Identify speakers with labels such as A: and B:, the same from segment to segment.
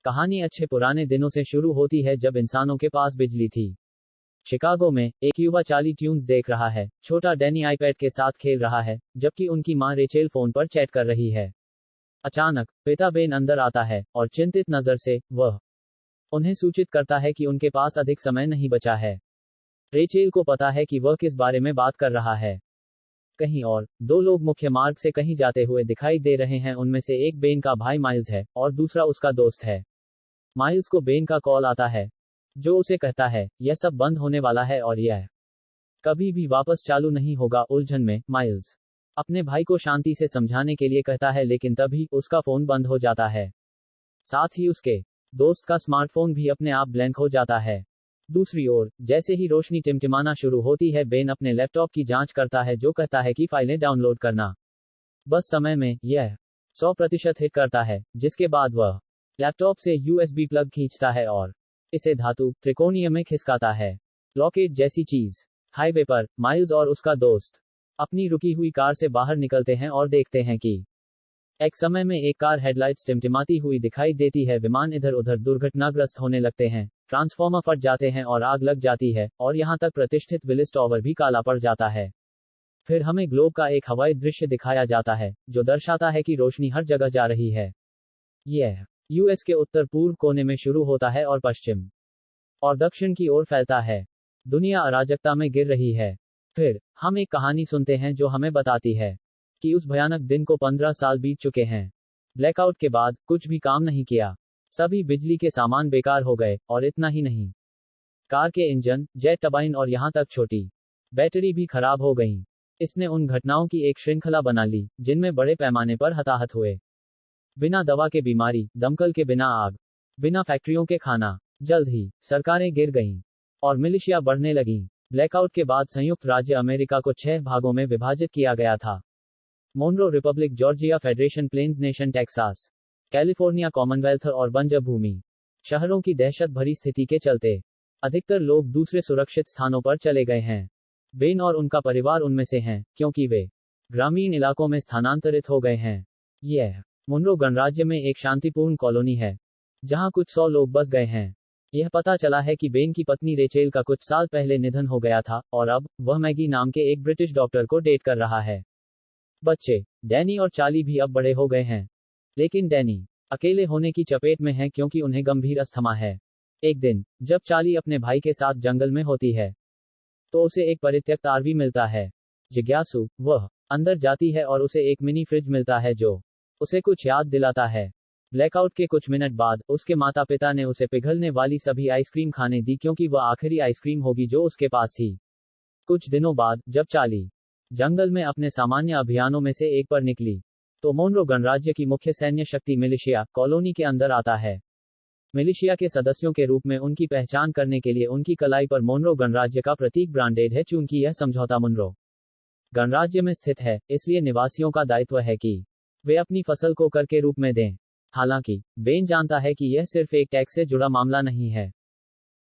A: कहानी अच्छे पुराने दिनों से शुरू होती है जब इंसानों के पास बिजली थी। शिकागो में एक युवा चार्ली ट्यून्स देख रहा है। छोटा डैनी आईपैड के साथ खेल रहा है, जबकि उनकी मां रेचेल फोन पर चैट कर रही है। अचानक पिता बेन अंदर आता है और चिंतित नजर से वह उन्हें सूचित करता है कि उनके पास अधिक समय नहीं बचा है। रेचेल को पता है कि वह किस बारे में बात कर रहा है। कहीं और, दो लोग मुख्य मार्ग से कहीं जाते हुए दिखाई दे रहे हैं। उनमें से एक बेन का भाई माइल्स है और दूसरा उसका दोस्त है। माइल्स को बेन का कॉल आता है, जो उसे कहता है यह सब बंद होने वाला है और यह कभी भी वापस चालू नहीं होगा। उलझन में माइल्स अपने भाई को शांति से समझाने के लिए कहता है, लेकिन तभी उसका फोन बंद हो जाता है। साथ ही उसके दोस्त का स्मार्टफोन भी अपने आप ब्लैंक हो जाता है। दूसरी ओर, जैसे ही रोशनी टिमटिमाना शुरू होती है, बेन अपने लैपटॉप की जांच करता है, जो कहता है कि फाइलें डाउनलोड करना। बस समय में यह 100% हिट करता है, जिसके बाद वह लैपटॉप से USB प्लग खींचता है और इसे धातु त्रिकोणीय में खिसकाता है। लॉकेट जैसी चीज। हाईवे पर माइल्स और उसका दोस्त अपनी रुकी हुई कार से बाहर निकलते हैं और देखते हैं कि एक समय में एक कार हेडलाइट्स टिमटिमाती हुई दिखाई देती है। विमान इधर उधर दुर्घटनाग्रस्त होने लगते हैं, ट्रांसफॉर्मर फट जाते हैं और आग लग जाती है, और यहां तक प्रतिष्ठित विलिस टावर भी काला पड़ जाता है। फिर हमें ग्लोब का एक हवाई दृश्य दिखाया जाता है, जो दर्शाता है कि रोशनी हर जगह जा रही है। यह यूएस के उत्तर पूर्व कोने में शुरू होता है और पश्चिम और दक्षिण की ओर फैलता है। दुनिया अराजकता में गिर रही है। फिर हम एक कहानी सुनते हैं जो हमें बताती है कि उस भयानक दिन को 15 साल बीत चुके हैं। ब्लैकआउट के बाद कुछ भी काम नहीं किया। सभी बिजली के सामान बेकार हो गए, और इतना ही नहीं, कार के इंजन, जेट टर्बाइन और यहां तक छोटी बैटरी भी खराब हो गईं। इसने उन घटनाओं की एक श्रृंखला बना ली जिनमें बड़े पैमाने पर हताहत हुए। बिना दवा के बीमारी, दमकल के बिना आग, बिना फैक्ट्रियों के खाना। जल्द ही सरकारें गिर गईं और मिलिशिया बढ़ने लगीं। ब्लैकआउट के बाद संयुक्त राज्य अमेरिका को 6 भागों में विभाजित किया गया था। Monroe Republic, Georgia Federation, Plains Nation, Texas, California, Commonwealth और बंजर भूमि। शहरों की दहशत भरी स्थिति के चलते अधिकतर लोग दूसरे सुरक्षित स्थानों पर चले गए हैं। बेन और उनका परिवार उनमें से हैं, क्योंकि वे ग्रामीण इलाकों में स्थानांतरित हो गए हैं। यह मोनरो गणराज्य में एक शांतिपूर्ण कॉलोनी है, जहां कुछ 100 लोग बस गए हैं। यह पता चला है कि बेन की पत्नी रेचेल का कुछ साल पहले निधन हो गया था, और अब वह मैगी नाम के एक ब्रिटिश डॉक्टर को डेट कर रहा है। बच्चे डैनी और चार्ली भी अब बड़े हो गए हैं, लेकिन डैनी अकेले होने की चपेट में है क्योंकि उन्हें गंभीर अस्थमा है। एक दिन जब चार्ली अपने भाई के साथ जंगल में होती है, तो उसे एक परित्यक्त आरवी मिलता है। जिज्ञासु, वह अंदर जाती है और उसे एक मिनी फ्रिज मिलता है जो उसे कुछ याद दिलाता है। ब्लैकआउट के कुछ मिनट बाद उसके माता पिता ने उसे पिघलने वाली सभी आइसक्रीम खाने दी, क्योंकि वह आखिरी आइसक्रीम होगी जो उसके पास थी। कुछ दिनों बाद जब चार्ली जंगल में अपने सामान्य अभियानों में से एक पर निकली, तो मोनरो गणराज्य की मुख्य सैन्य शक्ति मिलिशिया कॉलोनी के अंदर आता है। मिलिशिया के सदस्यों के रूप में उनकी पहचान करने के लिए उनकी कलाई पर मोनरो गणराज्य का प्रतीक ब्रांडेड है। चूंकि यह समझौता मोनरो गणराज्य में स्थित है, इसलिए निवासियों का दायित्व है कि वे अपनी फसल को कर के रूप में दें। हालांकि बेन जानता है कि यह सिर्फ एक टैक्स से जुड़ा मामला नहीं है।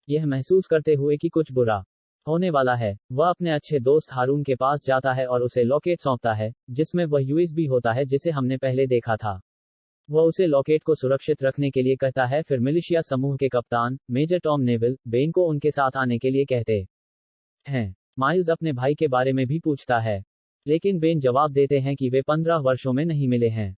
A: यह महसूस करते हुए कि कुछ बुरा होने वाला है, वह अपने अच्छे दोस्त हारून के पास जाता है और उसे लॉकेट सौंपता है, जिसमें वह USB होता है जिसे हमने पहले देखा था। वह उसे लॉकेट को सुरक्षित रखने के लिए कहता है। फिर मिलिशिया समूह के कप्तान मेजर टॉम नेविल बेन को उनके साथ आने के लिए कहते हैं। माइल्स अपने भाई के बारे में भी पूछता है, लेकिन बेन जवाब देते हैं कि वे 15 वर्षों में नहीं मिले हैं।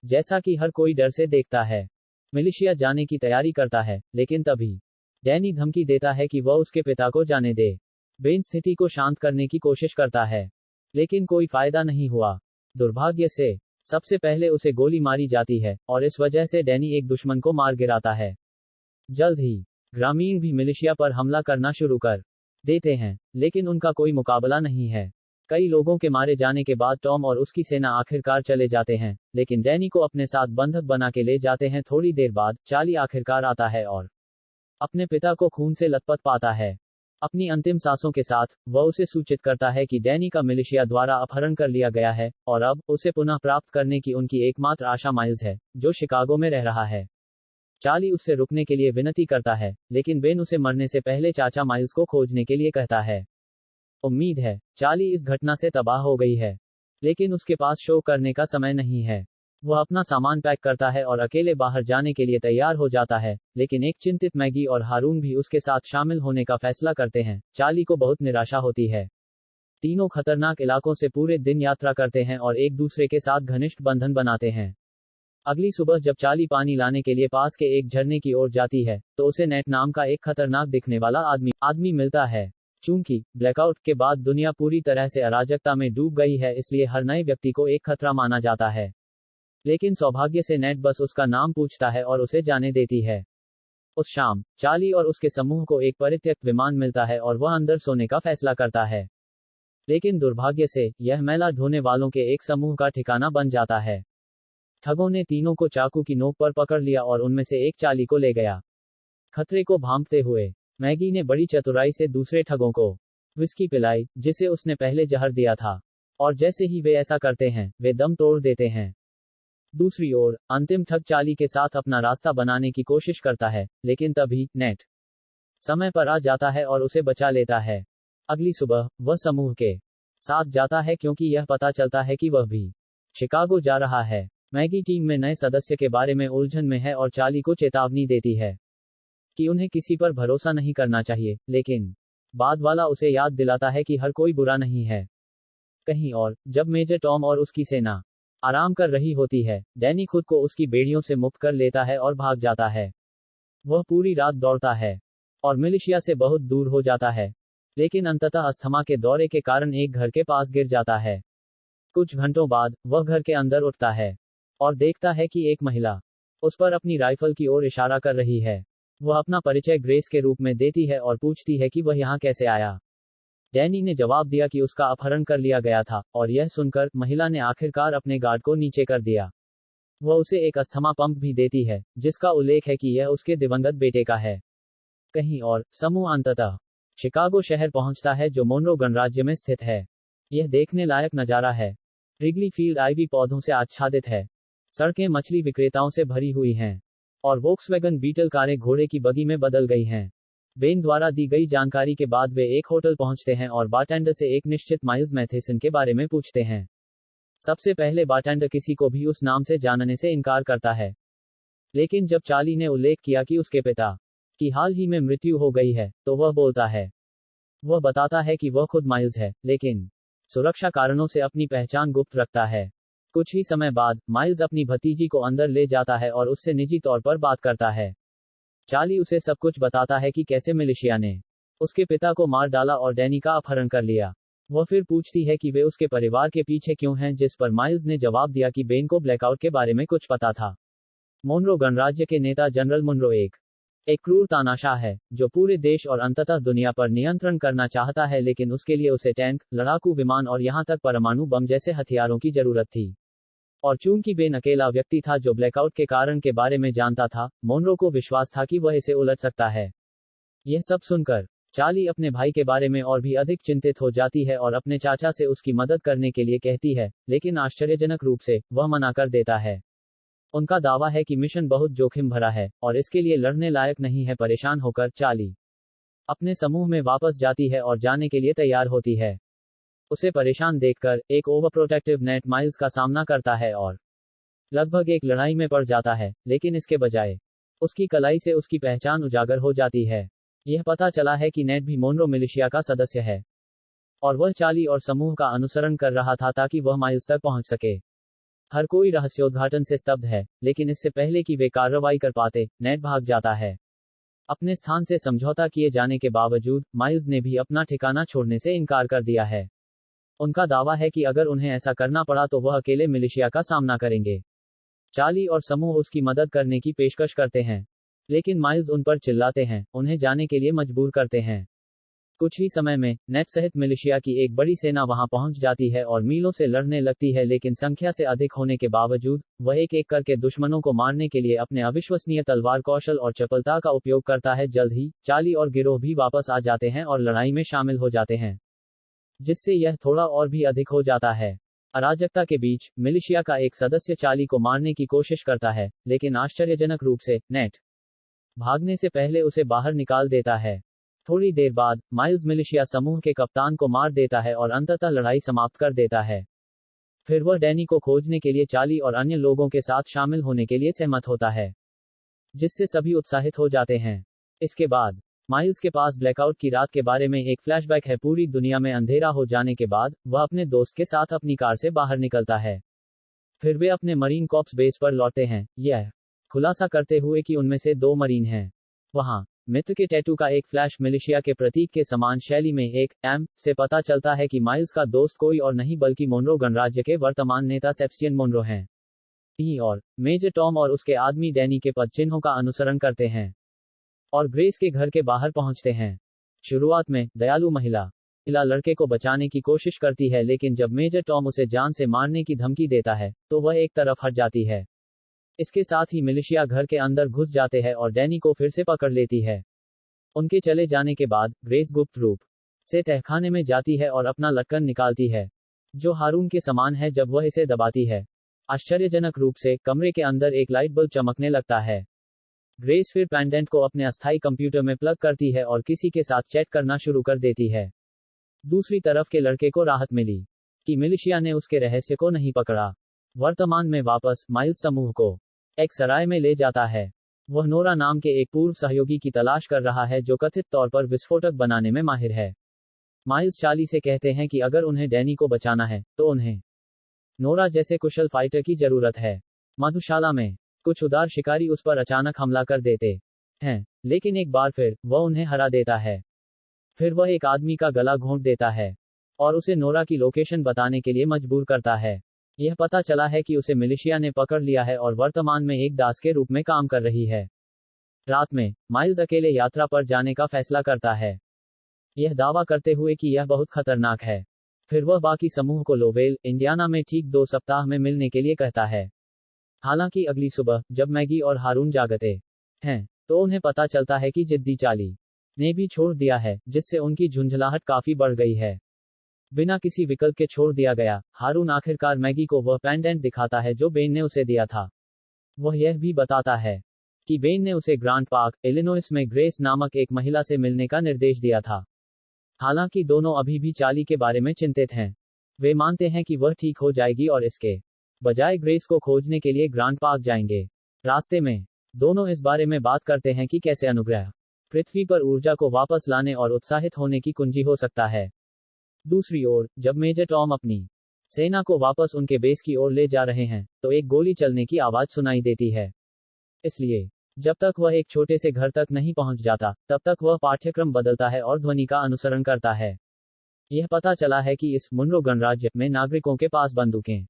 A: जैसा कि हर कोई डर से देखता है, मिलिशिया जाने की तैयारी करता है, लेकिन तभी डैनी धमकी देता है कि वह उसके पिता को जाने दे। बेन स्थिति को शांत करने की कोशिश करता है, लेकिन कोई फायदा नहीं हुआ। दुर्भाग्य से सबसे पहले उसे गोली मारी जाती है, और इस वजह से डैनी एक दुश्मन को मार गिराता है। जल्द ही ग्रामीण भी मिलिशिया पर हमला करना शुरू कर देते हैं, लेकिन उनका कोई मुकाबला नहीं है। कई लोगों के मारे जाने के बाद टॉम और उसकी सेना आखिरकार चले जाते हैं, लेकिन डैनी को अपने साथ बंधक बना के ले जाते हैं। थोड़ी देर बाद चार्ली आखिरकार आता है और अपने पिता को खून से लथपथ पाता है। अपनी अंतिम सांसों के साथ वह उसे सूचित करता है कि डैनी का मिलिशिया द्वारा अपहरण कर लिया गया है, और अब उसे पुनः प्राप्त करने की उनकी एकमात्र आशा माइल्स है, जो शिकागो में रह रहा है। चार्ली उससे रुकने के लिए विनती करता है, लेकिन बेन उसे मरने से पहले चाचा माइल्स को खोजने के लिए कहता है। उम्मीद है चार्ली इस घटना से तबाह हो गई है, लेकिन उसके पास शो करने का समय नहीं है। वह अपना सामान पैक करता है और अकेले बाहर जाने के लिए तैयार हो जाता है, लेकिन एक चिंतित मैगी और हारून भी उसके साथ शामिल होने का फैसला करते हैं। चार्ली को बहुत निराशा होती है। तीनों खतरनाक इलाकों से पूरे दिन यात्रा करते हैं और एक दूसरे के साथ घनिष्ठ बंधन बनाते हैं। अगली सुबह जब चार्ली पानी लाने के लिए पास के एक झरने की ओर जाती है, तो उसे नेट नाम का एक खतरनाक दिखने वाला आदमी मिलता है। चूंकि ब्लैकआउट के बाद दुनिया पूरी तरह से अराजकता में डूब गई है, इसलिए हर नए व्यक्ति को एक खतरा माना जाता है। लेकिन सौभाग्य से नेट बस उसका नाम पूछता है और उसे जाने देती है। उस शाम चार्ली और उसके समूह को एक परित्यक्त विमान मिलता है और वह अंदर सोने का फैसला करता है। लेकिन दुर्भाग्य से यह मैला ढोने वालों के एक समूह का ठिकाना बन जाता है। ठगों ने तीनों को चाकू की नोक पर पकड़ लिया और उनमें से एक चार्ली को ले गया। खतरे को भांपते हुए मैगी ने बड़ी चतुराई से दूसरे ठगों को विस्की पिलाई, जिसे उसने पहले जहर दिया था, और जैसे ही वे ऐसा करते हैं, वे दम तोड़ देते हैं। दूसरी ओर अंतिम ठग चार्ली के साथ अपना रास्ता बनाने की कोशिश करता है, लेकिन तभी नेट समय पर आ जाता है और उसे बचा लेता है। अगली सुबह वह समूह के साथ जाता है क्योंकि यह पता चलता है कि वह भी शिकागो जा रहा है। मैगी टीम में नए सदस्य के बारे में उलझन में है और चार्ली को चेतावनी देती है कि उन्हें किसी पर भरोसा नहीं करना चाहिए, लेकिन बाद वाला उसे याद दिलाता है कि हर कोई बुरा नहीं है। कहीं और जब मेजर टॉम और उसकी सेना आराम कर रही होती है, डैनी खुद को उसकी बेड़ियों से मुक्त कर लेता है और भाग जाता है। वह पूरी रात दौड़ता है और मिलिशिया से बहुत दूर हो जाता है, लेकिन अंततः अस्थमा के दौरे के कारण एक घर के पास गिर जाता है। कुछ घंटों बाद वह घर के अंदर उठता है और देखता है कि एक महिला उस पर अपनी राइफल की ओर इशारा कर रही है। वह अपना परिचय ग्रेस के रूप में देती है और पूछती है कि वह यहाँ कैसे आया। डैनी ने जवाब दिया कि उसका अपहरण कर लिया गया था, और यह सुनकर महिला ने आखिरकार अपने गार्ड को नीचे कर दिया। वह उसे एक अस्थमा पंप भी देती है, जिसका उल्लेख है कि यह उसके दिवंगत बेटे का है। कहीं और समूह अंततः शिकागो शहर पहुंचता है, जो मोनरो गणराज्य में स्थित है। यह देखने लायक नजारा है। रिगली फील्ड आइवी पौधों से आच्छादित है। सड़कें मछली विक्रेताओं से भरी हुई हैं, और वोक्सवैगन बीटल कारें घोड़े की बगी में बदल गई हैं। बेन द्वारा दी गई जानकारी के बाद वे एक होटल पहुंचते हैं और बारटेंडर से एक निश्चित माइल्स मैथेसन के बारे में पूछते हैं। सबसे पहले बारटेंडर किसी को भी उस नाम से जानने से इनकार करता है, लेकिन जब चार्ली ने उल्लेख किया कि उसके पिता की हाल ही में मृत्यु हो गई है, तो वह बोलता है। वह बताता है कि वह खुद माइल्स है, लेकिन सुरक्षा कारणों से अपनी पहचान गुप्त रखता है। कुछ ही समय बाद माइल्स अपनी भतीजी को अंदर ले जाता है और उससे निजी तौर पर बात करता है। चार्ली उसे सब कुछ बताता है कि कैसे मिलिशिया ने उसके पिता को मार डाला और डैनी का अपहरण कर लिया। वह फिर पूछती है कि वे उसके परिवार के पीछे क्यों हैं, जिस पर माइल्स ने जवाब दिया कि बेन को ब्लैकआउट के बारे में कुछ पता था। मोनरो गणराज्य के नेता जनरल मुनरो एक क्रूर तानाशाह है, जो पूरे देश और अंततः दुनिया पर नियंत्रण करना चाहता है, लेकिन उसके लिए उसे टैंक, लड़ाकू विमान और यहां तक परमाणु बम जैसे हथियारों की जरूरत थी। और चूंकि बेन अकेला व्यक्ति था जो ब्लैकआउट के कारण के बारे में जानता था, मोनरो को विश्वास था कि वह इसे उलट सकता है। यह सब सुनकर चार्ली अपने भाई के बारे में और भी अधिक चिंतित हो जाती है और अपने चाचा से उसकी मदद करने के लिए कहती है, लेकिन आश्चर्यजनक रूप से वह मना कर देता है। उनका दावा है कि मिशन बहुत जोखिम भरा है और इसके लिए लड़ने लायक नहीं है। परेशान होकर चार्ली अपने समूह में वापस जाती है और जाने के लिए तैयार होती है। उसे परेशान देखकर एक ओवरप्रोटेक्टिव नेट माइल्स का सामना करता है और लगभग एक लड़ाई में पड़ जाता है, लेकिन इसके बजाय उसकी कलाई से उसकी पहचान उजागर हो जाती है। यह पता चला है कि नेट भी मोनरो मिलिशिया का सदस्य है, और वह चार्ली और समूह का अनुसरण कर रहा था ताकि वह माइल्स तक पहुंच सके। हर कोई रहस्योद्घाटन से स्तब्ध है, लेकिन इससे पहले कि वे कार्रवाई कर पाते, नेट भाग जाता है। अपने स्थान से समझौता किए जाने के बावजूद माइल्स ने भी अपना ठिकाना छोड़ने से इनकार कर दिया है। उनका दावा है कि अगर उन्हें ऐसा करना पड़ा तो वह अकेले मिलिशिया का सामना करेंगे। चार्ली और समूह उसकी मदद करने की पेशकश करते हैं, लेकिन माइल्स उन पर चिल्लाते हैं, उन्हें जाने के लिए मजबूर करते हैं। कुछ ही समय में नेट सहित मिलिशिया की एक बड़ी सेना वहां पहुंच जाती है और मीलों से लड़ने लगती है, लेकिन संख्या से अधिक होने के बावजूद वह एक एक करके दुश्मनों को मारने के लिए अपने अविश्वसनीय तलवार कौशल और चपलता का उपयोग करता है। जल्द ही चार्ली और गिरोह भी वापस आ जाते हैं और लड़ाई में शामिल हो जाते हैं, जिससे यह थोड़ा और भी अधिक हो जाता है। अराजकता के बीच मिलिशिया का एक सदस्य चार्ली को मारने की कोशिश करता है, लेकिन आश्चर्यजनक रूप से नेट भागने से पहले उसे बाहर निकाल देता है। थोड़ी देर बाद माइल्स मिलिशिया समूह के कप्तान को मार देता है और अंततः लड़ाई समाप्त कर देता है। फिर वह डैनी को खोजने के लिए चार्ली और अन्य लोगों के साथ शामिल होने के लिए सहमत होता है, जिससे सभी उत्साहित हो जाते हैं। इसके बाद माइल्स के पास ब्लैकआउट की रात के बारे में एक फ्लैशबैक है। पूरी दुनिया में अंधेरा हो जाने के बाद वह अपने दोस्त के साथ अपनी कार से बाहर निकलता है। फिर वे अपने मरीन कॉर्प्स बेस पर लौटते हैं, यह खुलासा करते हुए कि उनमें से 2 मरीन हैं। वहां मित्र के टैटू का एक फ्लैश मिलिशिया के प्रतीक के समान शैली में एक एम से पता चलता है कि माइल्स का दोस्त कोई और नहीं बल्कि मोनरो गणराज्य के वर्तमान नेता सेबस्टियन मोनरो हैं। और मेजर टॉम और उसके आदमी डैनी के पद चिन्हों का अनुसरण करते हैं और ग्रेस के घर के बाहर पहुंचते हैं। शुरुआत में दयालु महिला लड़के को बचाने की कोशिश करती है, लेकिन जब मेजर टॉम उसे जान से मारने की धमकी देता है तो वह एक तरफ हट जाती है। इसके साथ ही मिलिशिया घर के अंदर घुस जाते हैं और डैनी को फिर से पकड़ लेती है। उनके चले जाने के बाद ग्रेस गुप्त रूप से तहखाने में जाती है और अपना लटकन निकालती है, जो हारून के समान है जब वह इसे दबाती है। आश्चर्यजनक रूप से कमरे के अंदर एक लाइट बल्ब चमकने लगता है। ग्रेस फिर पेंडेंट को अपने अस्थायी कंप्यूटर में प्लग करती है और किसी के साथ चैट करना शुरू कर देती है। दूसरी तरफ के लड़के को राहत मिली कि मिलिशिया ने उसके रहस्य को नहीं पकड़ा। वर्तमान में वापस माइल्स समूह को एक सराय में ले जाता है। वह नोरा नाम के एक पूर्व सहयोगी की तलाश कर रहा है जो कथित तौर पर विस्फोटक बनाने में माहिर है। माइल्स चार्ली से कहते हैं कि अगर उन्हें डैनी को बचाना है तो उन्हें नोरा जैसे कुशल फाइटर की जरूरत है। मधुशाला में कुछ उदार शिकारी उस पर अचानक हमला कर देते हैं, लेकिन एक बार फिर वह उन्हें हरा देता है। फिर वह एक आदमी का गला घोंट देता है और उसे नोरा की लोकेशन बताने के लिए मजबूर करता है। यह पता चला है कि उसे मिलिशिया ने पकड़ लिया है और वर्तमान में एक दास के रूप में काम कर रही है। रात में माइल्स अकेले यात्रा पर जाने का फैसला करता है, यह दावा करते हुए कि यह बहुत खतरनाक है। फिर वह बाकी समूह को लोवेल, इंडियाना में ठीक 2 सप्ताह में मिलने के लिए कहता है। हालांकि अगली सुबह जब मैगी और हारून जागते हैं तो उन्हें पता चलता है कि जिद्दी चार्ली ने भी छोड़ दिया है, जिससे उनकी झुंझलाहट काफी बढ़ गई है। बिना किसी विकल्प के छोड़ दिया गया हारून आखिरकार मैगी को वह पेंडेंट दिखाता है जो बेन ने उसे दिया था। वह यह भी बताता है कि बेन ने उसे ग्रांट पार्क, इलिनोइस में ग्रेस नामक एक महिला से मिलने का निर्देश दिया था। हालांकि दोनों अभी भी चार्ली के बारे में चिंतित हैं। वे मानते हैं कि वह ठीक हो जाएगी और इसके बजाय ग्रेस को खोजने के लिए ग्रांट पार्क जाएंगे। रास्ते में दोनों इस बारे में बात करते हैं कि कैसे अनुग्रह पृथ्वी पर ऊर्जा को वापस लाने और उत्साहित होने की कुंजी हो सकता है। दूसरी ओर जब मेजर टॉम अपनी सेना को वापस उनके बेस की ओर ले जा रहे हैं तो एक गोली चलने की आवाज सुनाई देती है। इसलिए जब तक वह एक छोटे से घर तक नहीं पहुंच जाता तब तक वह पाठ्यक्रम बदलता है और ध्वनि का अनुसरण करता है। यह पता चला है कि इस मुनरो गणराज्य में नागरिकों के पास बंदूकें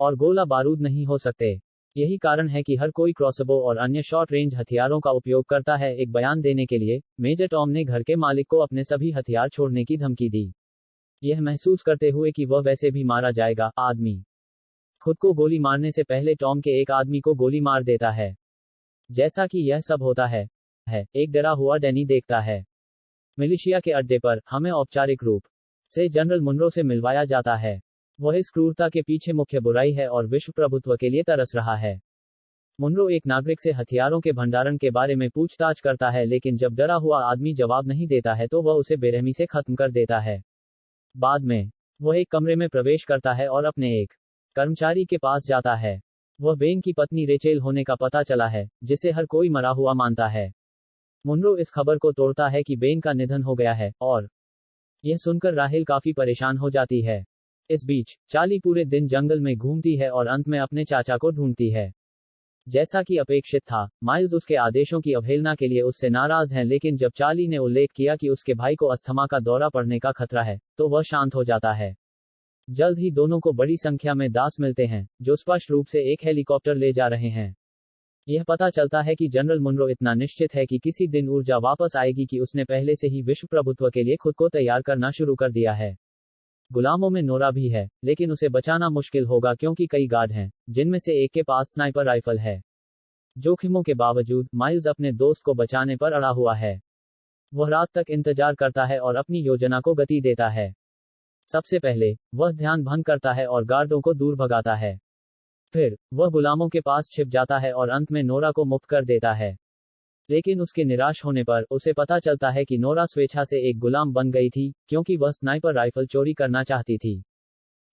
A: और गोला बारूद नहीं हो सकते। यही कारण है कि हर कोई क्रॉसबो और अन्य शॉर्ट रेंज हथियारों का उपयोग करता है। एक बयान देने के लिए मेजर टॉम ने घर के मालिक को अपने सभी हथियार छोड़ने की धमकी दी, यह महसूस करते हुए कि वह वैसे भी मारा जाएगा। आदमी खुद को गोली मारने से पहले टॉम के एक आदमी को गोली मार देता है। जैसा कि यह सब होता है एक डरा हुआ डैनी देखता है। मिलिशिया के अड्डे पर हमें औपचारिक रूप से जनरल मुनरो से मिलवाया जाता है। वह इस क्रूरता के पीछे मुख्य बुराई है और विश्व प्रभुत्व के लिए तरस रहा है। मुनरो एक नागरिक से हथियारों के भंडारण के बारे में पूछताछ करता है, लेकिन जब डरा हुआ आदमी जवाब नहीं देता है तो वह उसे बेरहमी से खत्म कर देता है। बाद में वह एक कमरे में प्रवेश करता है और अपने एक कर्मचारी के पास जाता है। वह बेन की पत्नी रेचेल होने का पता चला है, जिसे हर कोई मरा हुआ मानता है। मुनरो इस खबर को तोड़ता है कि बेन का निधन हो गया है और यह सुनकर राहेल काफी परेशान हो जाती है। इस बीच चार्ली पूरे दिन जंगल में घूमती है और अंत में अपने चाचा को ढूंढती है। जैसा कि अपेक्षित था, माइल्स उसके आदेशों की अवहेलना के लिए उससे नाराज हैं, लेकिन जब चार्ली ने उल्लेख किया कि उसके भाई को अस्थमा का दौरा पड़ने का खतरा है तो वह शांत हो जाता है। जल्द ही दोनों को बड़ी संख्या में दास मिलते हैं जो स्पष्ट रूप से एक हेलीकॉप्टर ले जा रहे हैं। यह पता चलता है कि जनरल मुनरो इतना निश्चित है कि किसी दिन ऊर्जा वापस आएगी कि उसने पहले से ही विश्व प्रभुत्व के लिए खुद को तैयार करना शुरू कर दिया है। गुलामों में नोरा भी है, लेकिन उसे बचाना मुश्किल होगा क्योंकि कई गार्ड हैं, जिनमें से एक के पास स्नाइपर राइफल है। जोखिमों के बावजूद माइल्स अपने दोस्त को बचाने पर अड़ा हुआ है। वह रात तक इंतजार करता है और अपनी योजना को गति देता है। सबसे पहले वह ध्यान भंग करता है और गार्डों को दूर भगाता है। फिर वह गुलामों के पास छिप जाता है और अंत में नोरा को मुक्त कर देता है। लेकिन उसके निराश होने पर उसे पता चलता है कि नोरा स्वेच्छा से एक गुलाम बन गई थी, क्योंकि वह स्नाइपर राइफल चोरी करना चाहती थी।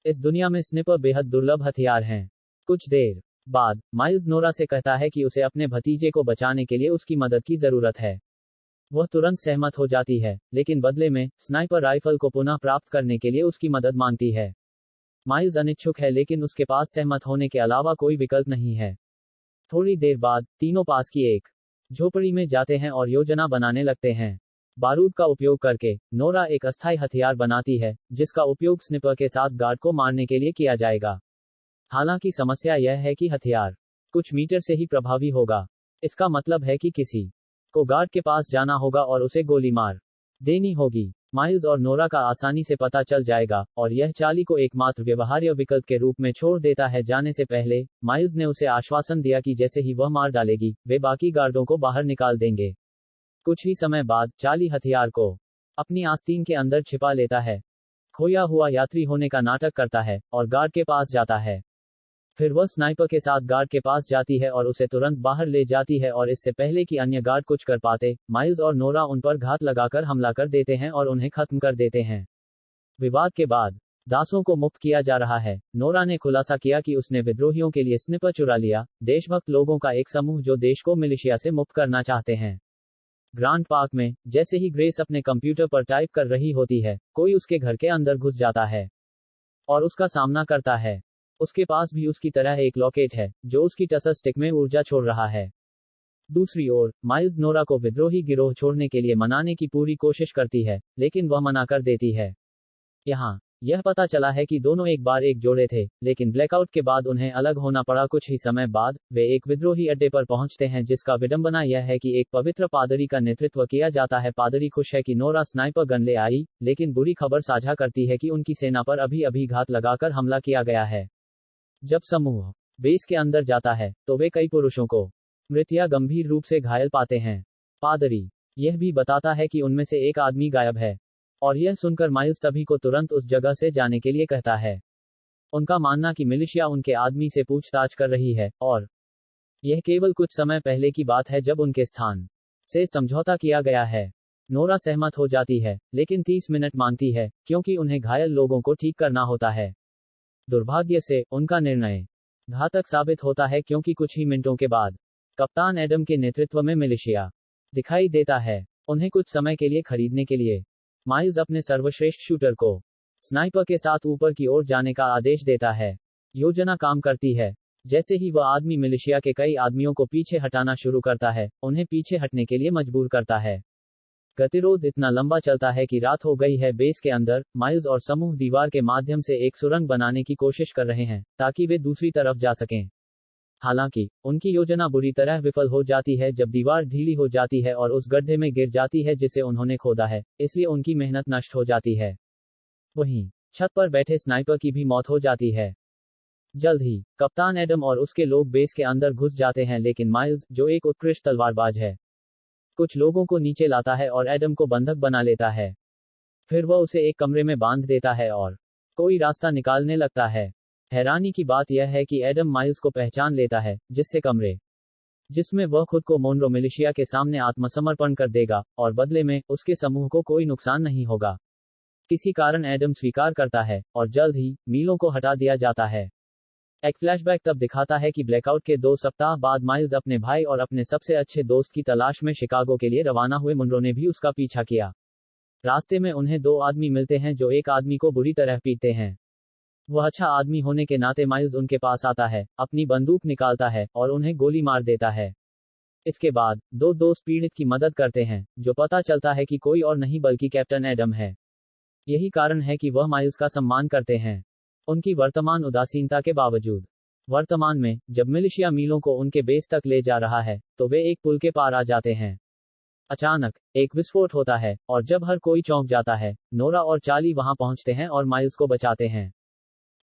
A: इस दुनिया में स्निपर बेहद दुर्लभ हथियार हैं। कुछ देर बाद माइल्स नोरा से कहता है कि उसे अपने भतीजे को बचाने के लिए उसकी मदद की जरूरत है। वह तुरंत सहमत हो जाती है, लेकिन बदले में स्नाइपर राइफल को पुनः प्राप्त करने के लिए उसकी मदद मांगती है। माइल्स अनिच्छुक है, लेकिन उसके पास सहमत होने के अलावा कोई विकल्प नहीं है। थोड़ी देर बाद तीनों पास की एक झोपड़ी में जाते हैं और योजना बनाने लगते हैं। बारूद का उपयोग करके नोरा एक अस्थायी हथियार बनाती है, जिसका उपयोग स्निपर के साथ गार्ड को मारने के लिए किया जाएगा। हालांकि समस्या यह है कि हथियार कुछ मीटर से ही प्रभावी होगा। इसका मतलब है कि किसी को गार्ड के पास जाना होगा और उसे गोली मार देनी होगी। माइल्स और नोरा का आसानी से पता चल जाएगा, और यह चार्ली को एकमात्र व्यवहार्य विकल्प के रूप में छोड़ देता है। जाने से पहले माइल्स ने उसे आश्वासन दिया कि जैसे ही वह मार डालेगी, वे बाकी गार्डों को बाहर निकाल देंगे। कुछ ही समय बाद चार्ली हथियार को अपनी आस्तीन के अंदर छिपा लेता है, खोया हुआ यात्री होने का नाटक करता है और गार्ड के पास जाता है। फिर वह स्नाइपर के साथ गार्ड के पास जाती है और उसे तुरंत बाहर ले जाती है, और इससे पहले कि अन्य गार्ड कुछ कर पाते, माइल्स और नोरा उन पर घात लगाकर हमला कर देते हैं और उन्हें खत्म कर देते हैं। विवाद के बाद दासों को मुक्त किया जा रहा है। नोरा ने खुलासा किया कि उसने विद्रोहियों के लिए स्निपर चुरा लिया, देशभक्त लोगों का एक समूह जो देश को मिलिशिया से मुक्त करना चाहते हैं। ग्रांट पार्क में जैसे ही ग्रेस अपने कंप्यूटर पर टाइप कर रही होती है, कोई उसके घर के अंदर घुस जाता है और उसका सामना करता है। उसके पास भी उसकी तरह एक लॉकेट है, जो उसकी टसर स्टिक में ऊर्जा छोड़ रहा है। दूसरी ओर माइल्स नोरा को विद्रोही गिरोह छोड़ने के लिए मनाने की पूरी कोशिश करती है, लेकिन वह मना कर देती है। यहाँ यह पता चला है कि दोनों एक बार एक जोड़े थे, लेकिन ब्लैकआउट के बाद उन्हें अलग होना पड़ा। कुछ ही समय बाद वे एक विद्रोही अड्डे पर पहुंचते हैं, जिसका विडंबना यह है कि एक पवित्र पादरी का नेतृत्व किया जाता है। पादरी खुश है कि नोरा स्नाइपर गन ले आई, लेकिन बुरी खबर साझा करती है कि उनकी सेना पर अभी अभी घात लगाकर हमला किया गया है। जब समूह बेस के अंदर जाता है, तो वे कई पुरुषों को मृत या गंभीर रूप से घायल पाते हैं। पादरी यह भी बताता है कि उनमें से एक आदमी गायब है, और यह सुनकर माइल्स सभी को तुरंत उस जगह से जाने के लिए कहता है। उनका मानना कि मिलिशिया उनके आदमी से पूछताछ कर रही है, और यह केवल कुछ समय पहले की बात है जब उनके स्थान से समझौता किया गया है। नोरा सहमत हो जाती है, लेकिन 30 मिनट मांगती है, क्योंकि उन्हें घायल लोगों को ठीक करना होता है। दुर्भाग्य से उनका निर्णय घातक साबित होता है, क्योंकि कुछ ही मिनटों के बाद कप्तान एडम के नेतृत्व में मिलिशिया दिखाई देता है। उन्हें कुछ समय के लिए खरीदने के लिए माइल्स अपने सर्वश्रेष्ठ शूटर को स्नाइपर के साथ ऊपर की ओर जाने का आदेश देता है। योजना काम करती है। जैसे ही वह आदमी मिलिशिया के कई आदमियों को पीछे हटाना शुरू करता है, उन्हें पीछे हटने के लिए मजबूर करता है। गतिरोध इतना लंबा चलता है कि रात हो गई है। बेस के अंदर माइल्स और समूह दीवार के माध्यम से एक सुरंग बनाने की कोशिश कर रहे हैं, ताकि वे दूसरी तरफ जा सकें। हालांकि उनकी योजना बुरी तरह विफल हो जाती है जब दीवार ढीली हो जाती है और उस गड्ढे में गिर जाती है जिसे उन्होंने खोदा है, इसलिए उनकी मेहनत नष्ट हो जाती है। वहीं छत पर बैठे स्नाइपर की भी मौत हो जाती है। जल्द ही कप्तान एडम और उसके लोग बेस के अंदर घुस जाते हैं, लेकिन माइल्स, जो एक उत्कृष्ट तलवारबाज है, कुछ लोगों को नीचे लाता है और एडम को बंधक बना लेता है। फिर वह उसे एक कमरे में बांध देता है और कोई रास्ता निकालने लगता है। हैरानी की बात यह है कि एडम माइल्स को पहचान लेता है, जिससे कमरे जिसमें वह खुद को मोनरो मिलिशिया के सामने आत्मसमर्पण कर देगा, और बदले में उसके समूह को कोई नुकसान नहीं होगा। किसी कारण एडम स्वीकार करता है, और जल्द ही मीलों को हटा दिया जाता है। एक फ्लैशबैक तब दिखाता है कि ब्लैकआउट के 2 सप्ताह बाद माइल्स अपने भाई और अपने सबसे अच्छे दोस्त की तलाश में शिकागो के लिए रवाना हुए। मुनरो ने भी उसका पीछा किया। रास्ते में उन्हें 2 आदमी मिलते हैं जो एक आदमी को बुरी तरह पीटते हैं। वह अच्छा आदमी होने के नाते माइल्स उनके पास आता है, अपनी बंदूक निकालता है और उन्हें गोली मार देता है। इसके बाद 2 दोस्त पीड़ित की मदद करते हैं, जो पता चलता है कि कोई और नहीं बल्कि कैप्टन एडम है। यही कारण है कि वह माइल्स का सम्मान करते हैं, उनकी वर्तमान उदासीनता के बावजूद। वर्तमान में जब मिलिशिया मीलों को उनके बेस तक ले जा रहा है, तो वे एक पुल के पार आ जाते हैं। अचानक एक विस्फोट होता है, और जब हर कोई चौंक जाता है, नोरा और चार्ली वहां पहुंचते हैं और माइल्स को बचाते हैं।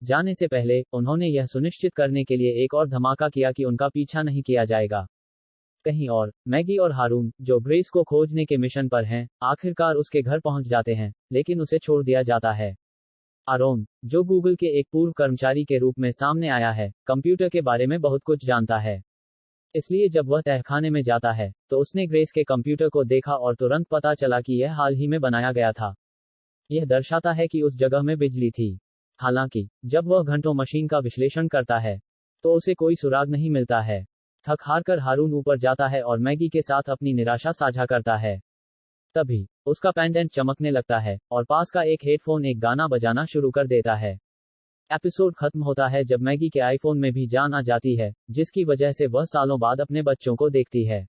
A: जाने से पहले उन्होंने यह सुनिश्चित करने के लिए एक और धमाका किया कि उनका पीछा नहीं किया जाएगा। कहीं और मैगी और हारून, जो ग्रेस को खोजने के मिशन पर हैं, आखिरकार उसके घर पहुंच जाते हैं, लेकिन उसे छोड़ दिया जाता है। आरोन, जो गूगल के एक पूर्व कर्मचारी के रूप में सामने आया है, कंप्यूटर के बारे में बहुत कुछ जानता है। इसलिए जब वह तहखाने में जाता है, तो उसने ग्रेस के कंप्यूटर को देखा और तुरंत पता चला कि यह हाल ही में बनाया गया था। यह दर्शाता है कि उस जगह में बिजली थी। हालांकि जब वह घंटों मशीन का विश्लेषण करता है तो उसे कोई सुराग नहीं मिलता है। थक हार कर हारून ऊपर जाता है और मैगी के साथ अपनी निराशा साझा करता है। तभी उसका पेंडेंट चमकने लगता है और पास का एक हेडफोन एक गाना बजाना शुरू कर देता है। एपिसोड खत्म होता है जब मैगी के आईफोन में भी जान आ जाती है, जिसकी वजह से वह सालों बाद अपने बच्चों को देखती है।